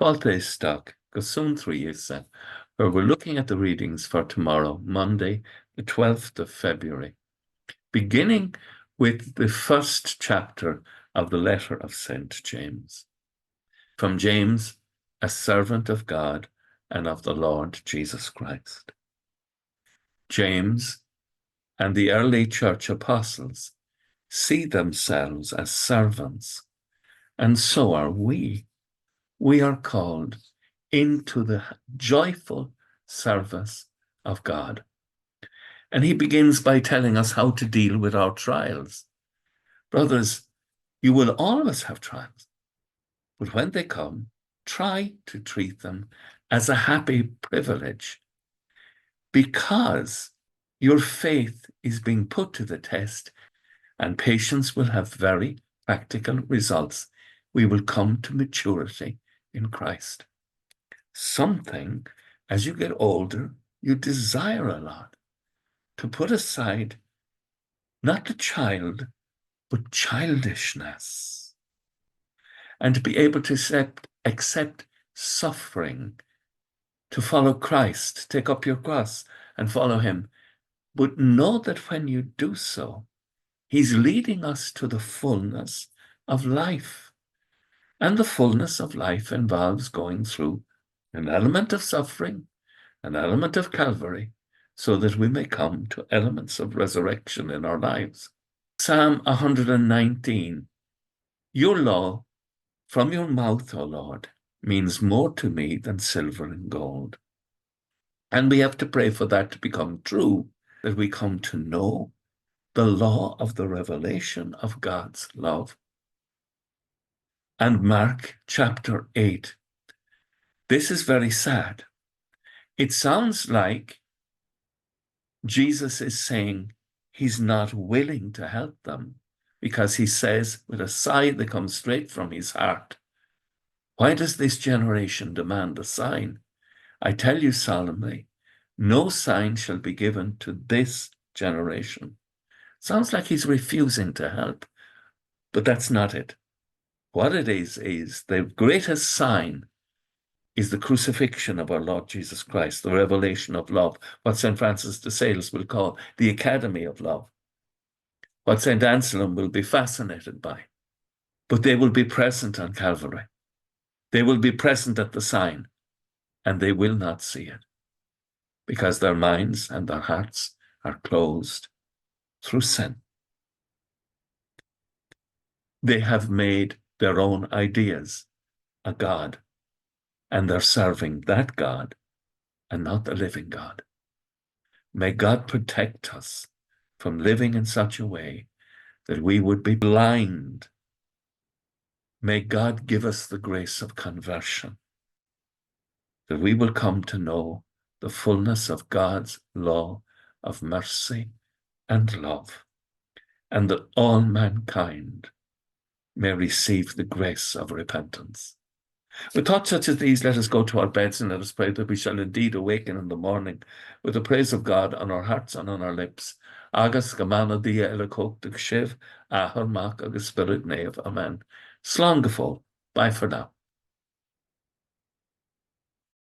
Fáilte go Suantraí Íosa, where we're looking at the readings for tomorrow, Monday, the 12th of February, beginning with the first chapter of the letter of St. James. From James, a servant of God and of the Lord Jesus Christ. James and the early church apostles see themselves as servants, and so are we. We are called into the joyful service of God. And he begins by telling us how to deal with our trials. Brothers, you will always have trials, but when they come, try to treat them as a happy privilege, because your faith is being put to the test, and patience will have very practical results. We will come to maturity in Christ. Something, as you get older, you desire a lot, to put aside not the child, but childishness, and to be able to accept suffering, to follow Christ, take up your cross and follow him. But know that when you do so, he's leading us to the fullness of life. And the fullness of life involves going through an element of suffering, an element of Calvary, so that we may come to elements of resurrection in our lives. Psalm 119, your law from your mouth, O Lord, means more to me than silver and gold. And we have to pray for that to become true, that we come to know the law of the revelation of God's love. And Mark chapter 8. This is very sad. It sounds like Jesus is saying he's not willing to help them, because he says with a sigh that comes straight from his heart, why does this generation demand a sign? I tell you solemnly, no sign shall be given to this generation. Sounds like he's refusing to help, but that's not it. What it is the greatest sign is the crucifixion of our Lord Jesus Christ, the revelation of love, what St. Francis de Sales will call the Academy of Love, what St. Anselm will be fascinated by. But they will be present on Calvary. They will be present at the sign, and they will not see it, because their minds and their hearts are closed through sin. They have made their own ideas a God, and they're serving that God and not the living God. May God protect us from living in such a way that we would be blind. May God give us the grace of conversion, that we will come to know the fullness of God's law of mercy and love, and that all mankind may receive the grace of repentance. With thoughts such as these, let us go to our beds and let us pray that we shall indeed awaken in the morning with the praise of God on our hearts and on our lips. Agus gamana dia elakok de kshiv, ahar mak agus spirit nave. Amen. Slán go fóill. Bye for now.